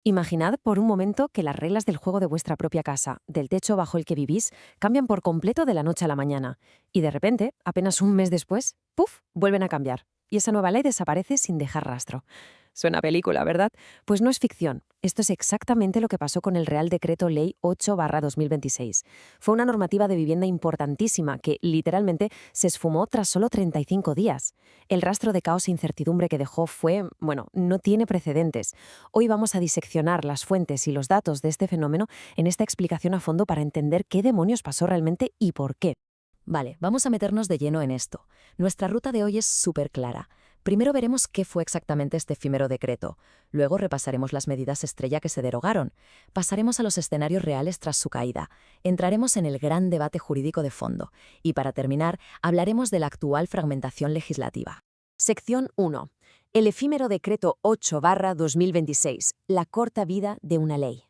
Imaginad por un momento que las reglas del juego de vuestra propia casa, del techo bajo el que vivís, cambian por completo de la noche a la mañana. Y de repente, apenas un mes después, ¡puf!, vuelven a cambiar. Y esa nueva ley desaparece sin dejar rastro. Suena a película, ¿verdad? Pues no es ficción. Esto es exactamente lo que pasó con el Real Decreto Ley 8/2026. Fue una normativa de vivienda importantísima que, literalmente, se esfumó tras solo 35 días. El rastro de caos e incertidumbre que dejó fue, bueno, no tiene precedentes. Hoy vamos a diseccionar las fuentes y los datos de este fenómeno en esta explicación a fondo para entender qué demonios pasó realmente y por qué. Vale, vamos a meternos de lleno en esto. Nuestra ruta de hoy es súper clara. Primero veremos qué fue exactamente este efímero decreto. Luego repasaremos las medidas estrella que se derogaron. Pasaremos a los escenarios reales tras su caída. Entraremos en el gran debate jurídico de fondo. Y para terminar, hablaremos de la actual fragmentación legislativa. Sección 1. El efímero decreto 8/2026. La corta vida de una ley.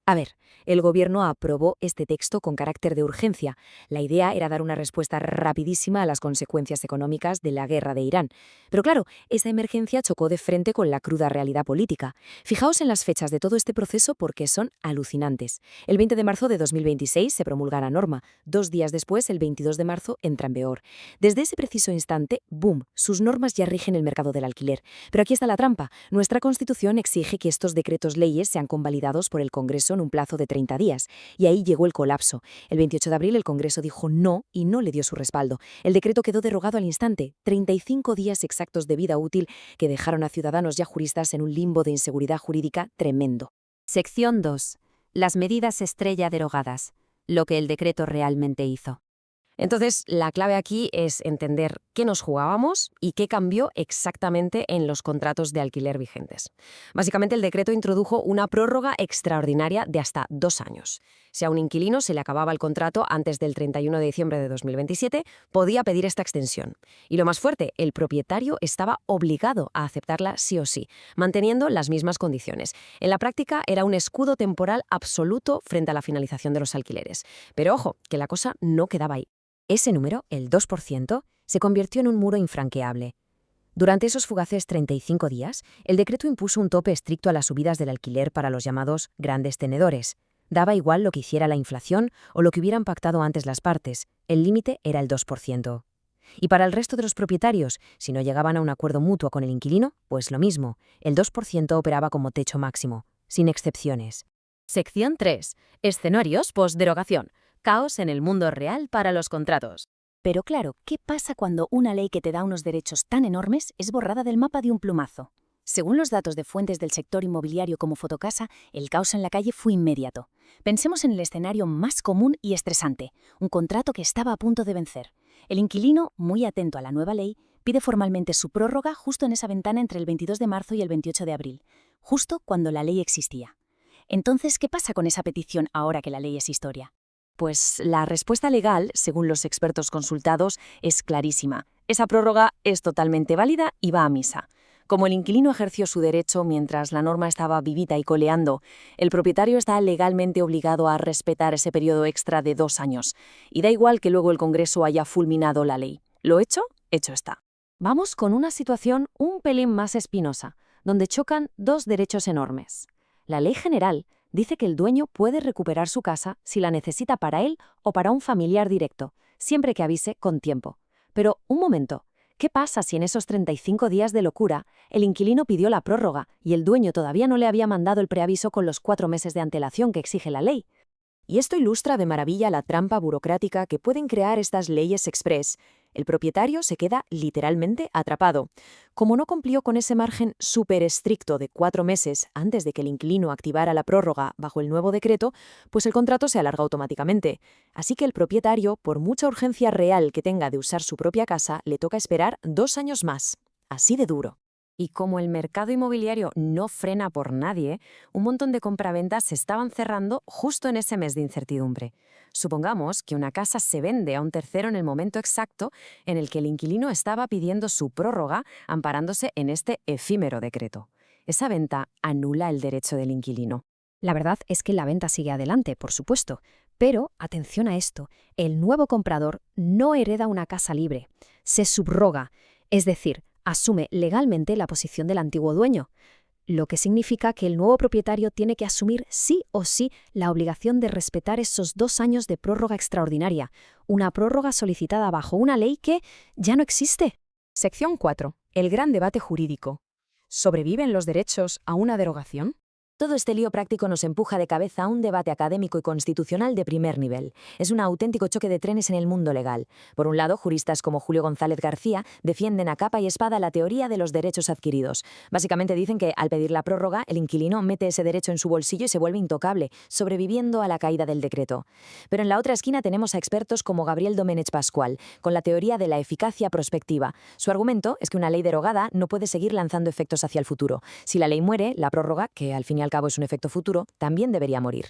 A ver, el Gobierno aprobó este texto con carácter de urgencia. La idea era dar una respuesta rapidísima a las consecuencias económicas de la guerra de Irán. Pero claro, esa emergencia chocó de frente con la cruda realidad política. Fijaos en las fechas de todo este proceso porque son alucinantes. El 20 de marzo de 2026 se promulga la norma. 2 días después, el 22 de marzo, entra en vigor. Desde ese preciso instante, ¡boom!, sus normas ya rigen el mercado del alquiler. Pero aquí está la trampa. Nuestra Constitución exige que estos decretos leyes sean convalidados por el Congreso en un plazo de 30 días. Y ahí llegó el colapso. El 28 de abril el Congreso dijo no y no le dio su respaldo. El decreto quedó derogado al instante. 35 días exactos de vida útil que dejaron a ciudadanos y a juristas en un limbo de inseguridad jurídica tremendo. Sección 2. Las medidas estrella derogadas. Lo que el decreto realmente hizo. Entonces, la clave aquí es entender qué nos jugábamos y qué cambió exactamente en los contratos de alquiler vigentes. Básicamente, el decreto introdujo una prórroga extraordinaria de hasta 2 años. Si a un inquilino se le acababa el contrato antes del 31 de diciembre de 2027, podía pedir esta extensión. Y lo más fuerte, el propietario estaba obligado a aceptarla sí o sí, manteniendo las mismas condiciones. En la práctica, era un escudo temporal absoluto frente a la finalización de los alquileres. Pero ojo, que la cosa no quedaba ahí. Ese número, el 2%, se convirtió en un muro infranqueable. Durante esos fugaces 35 días, el decreto impuso un tope estricto a las subidas del alquiler para los llamados grandes tenedores. Daba igual lo que hiciera la inflación o lo que hubieran pactado antes las partes, el límite era el 2%. Y para el resto de los propietarios, si no llegaban a un acuerdo mutuo con el inquilino, pues lo mismo, el 2% operaba como techo máximo, sin excepciones. Sección 3. Escenarios post-derogación. Caos en el mundo real para los contratos. Pero claro, ¿qué pasa cuando una ley que te da unos derechos tan enormes es borrada del mapa de un plumazo? Según los datos de fuentes del sector inmobiliario como Fotocasa, el caos en la calle fue inmediato. Pensemos en el escenario más común y estresante, un contrato que estaba a punto de vencer. El inquilino, muy atento a la nueva ley, pide formalmente su prórroga justo en esa ventana entre el 22 de marzo y el 28 de abril, justo cuando la ley existía. Entonces, ¿qué pasa con esa petición ahora que la ley es historia? Pues la respuesta legal, según los expertos consultados, es clarísima. Esa prórroga es totalmente válida y va a misa. Como el inquilino ejerció su derecho mientras la norma estaba vivita y coleando, el propietario está legalmente obligado a respetar ese periodo extra de 2 años. Y da igual que luego el Congreso haya fulminado la ley. Lo hecho, hecho está. Vamos con una situación un pelín más espinosa, donde chocan 2 derechos enormes. La ley general dice que el dueño puede recuperar su casa si la necesita para él o para un familiar directo, siempre que avise con tiempo. Pero, un momento, ¿qué pasa si en esos 35 días de locura el inquilino pidió la prórroga y el dueño todavía no le había mandado el preaviso con los 4 meses de antelación que exige la ley? Y esto ilustra de maravilla la trampa burocrática que pueden crear estas leyes express. El propietario se queda literalmente atrapado. Como no cumplió con ese margen súper estricto de 4 meses antes de que el inquilino activara la prórroga bajo el nuevo decreto, pues el contrato se alarga automáticamente. Así que el propietario, por mucha urgencia real que tenga de usar su propia casa, le toca esperar 2 años más. Así de duro. Y como el mercado inmobiliario no frena por nadie, un montón de compraventas se estaban cerrando justo en ese mes de incertidumbre. Supongamos que una casa se vende a un tercero en el momento exacto en el que el inquilino estaba pidiendo su prórroga amparándose en este efímero decreto. Esa venta anula el derecho del inquilino. La verdad es que la venta sigue adelante, por supuesto. Pero, atención a esto, el nuevo comprador no hereda una casa libre, se subroga, es decir, asume legalmente la posición del antiguo dueño. lo que significa que el nuevo propietario tiene que asumir sí o sí la obligación de respetar esos 2 años de prórroga extraordinaria, una prórroga solicitada bajo una ley que ya no existe. Sección 4. El gran debate jurídico. ¿Sobreviven los derechos a una derogación? Todo este lío práctico nos empuja de cabeza a un debate académico y constitucional de primer nivel. Es un auténtico choque de trenes en el mundo legal. Por un lado, juristas como Julio González García defienden a capa y espada la teoría de los derechos adquiridos. Básicamente dicen que, al pedir la prórroga, el inquilino mete ese derecho en su bolsillo y se vuelve intocable, sobreviviendo a la caída del decreto. Pero en la otra esquina tenemos a expertos como Gabriel Domenech Pascual, con la teoría de la eficacia prospectiva. Su argumento es que una ley derogada no puede seguir lanzando efectos hacia el futuro. Si la ley muere, la prórroga, que al fin y al cabo es un efecto futuro, también debería morir.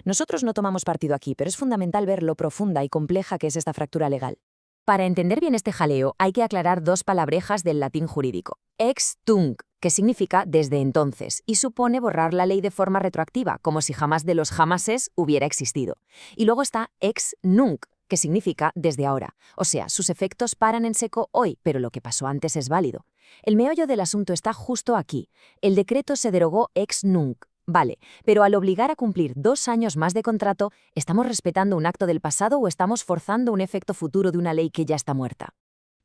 Nosotros no tomamos partido aquí, pero es fundamental ver lo profunda y compleja que es esta fractura legal. Para entender bien este jaleo, hay que aclarar dos palabrejas del latín jurídico. Ex tunc, que significa desde entonces, y supone borrar la ley de forma retroactiva, como si jamás de los jamases hubiera existido. Y luego está ex nunc, que significa desde ahora. O sea, sus efectos paran en seco hoy, pero lo que pasó antes es válido. El meollo del asunto está justo aquí. El decreto se derogó ex nunc. Vale, pero al obligar a cumplir 2 años más de contrato, ¿estamos respetando un acto del pasado o estamos forzando un efecto futuro de una ley que ya está muerta?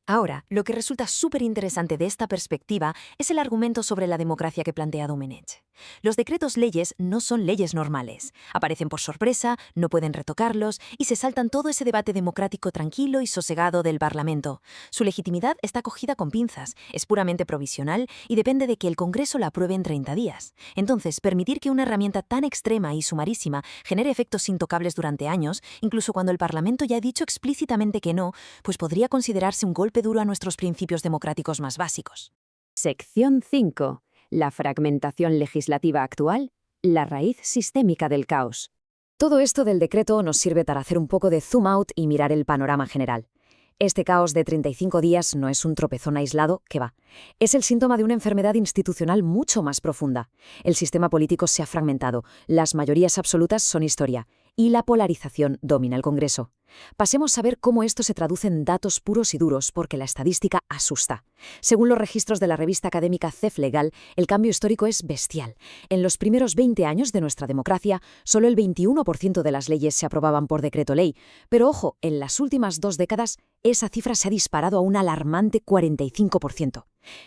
Ahora, lo que resulta súper interesante de esta perspectiva es el argumento sobre la democracia que plantea Domenech. Los decretos leyes no son leyes normales. Aparecen por sorpresa, no pueden retocarlos y se saltan todo ese debate democrático tranquilo y sosegado del Parlamento. Su legitimidad está cogida con pinzas, es puramente provisional y depende de que el Congreso la apruebe en 30 días. Entonces, permitir que una herramienta tan extrema y sumarísima genere efectos intocables durante años, incluso cuando el Parlamento ya ha dicho explícitamente que no, pues podría considerarse un golpe duro a nuestros principios democráticos más básicos. Sección 5. La fragmentación legislativa actual, la raíz sistémica del caos. Todo esto del decreto nos sirve para hacer un poco de zoom out y mirar el panorama general. Este caos de 35 días no es un tropezón aislado, que va. Es el síntoma de una enfermedad institucional mucho más profunda. El sistema político se ha fragmentado, las mayorías absolutas son historia, y la polarización domina el Congreso. Pasemos a ver cómo esto se traduce en datos puros y duros, porque la estadística asusta. Según los registros de la revista académica CEF Legal, el cambio histórico es bestial. En los primeros 20 años de nuestra democracia, solo el 21% de las leyes se aprobaban por decreto ley. Pero ojo, en las últimas 2 décadas, esa cifra se ha disparado a un alarmante 45%.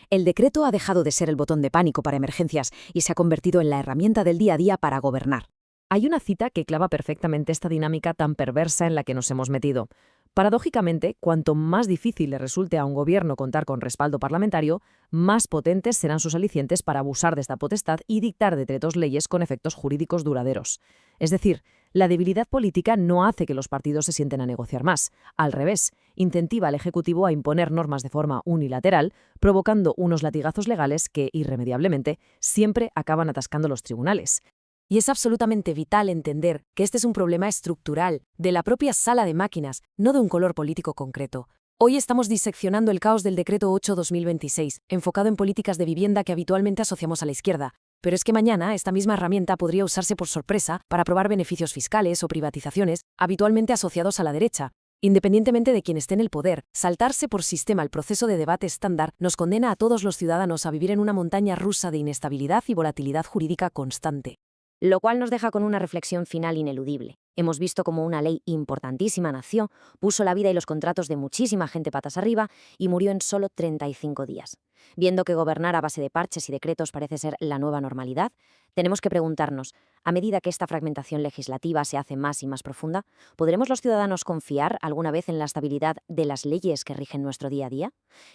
El decreto ha dejado de ser el botón de pánico para emergencias y se ha convertido en la herramienta del día a día para gobernar. Hay una cita que clava perfectamente esta dinámica tan perversa en la que nos hemos metido. Paradójicamente, cuanto más difícil le resulte a un gobierno contar con respaldo parlamentario, más potentes serán sus alicientes para abusar de esta potestad y dictar decretos leyes con efectos jurídicos duraderos. Es decir, la debilidad política no hace que los partidos se sienten a negociar más. Al revés, incentiva al Ejecutivo a imponer normas de forma unilateral, provocando unos latigazos legales que, irremediablemente, siempre acaban atascando los tribunales. Y es absolutamente vital entender que este es un problema estructural de la propia sala de máquinas, no de un color político concreto. Hoy estamos diseccionando el caos del Decreto 8/2026, enfocado en políticas de vivienda que habitualmente asociamos a la izquierda. Pero es que mañana esta misma herramienta podría usarse por sorpresa para aprobar beneficios fiscales o privatizaciones habitualmente asociados a la derecha. Independientemente de quien esté en el poder, saltarse por sistema el proceso de debate estándar nos condena a todos los ciudadanos a vivir en una montaña rusa de inestabilidad y volatilidad jurídica constante. Lo cual nos deja con una reflexión final ineludible. Hemos visto cómo una ley importantísima nació, puso la vida y los contratos de muchísima gente patas arriba y murió en solo 35 días. Viendo que gobernar a base de parches y decretos parece ser la nueva normalidad, tenemos que preguntarnos, a medida que esta fragmentación legislativa se hace más y más profunda, ¿podremos los ciudadanos confiar alguna vez en la estabilidad de las leyes que rigen nuestro día a día?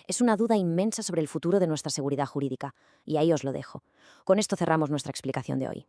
Es una duda inmensa sobre el futuro de nuestra seguridad jurídica, y ahí os lo dejo. Con esto cerramos nuestra explicación de hoy.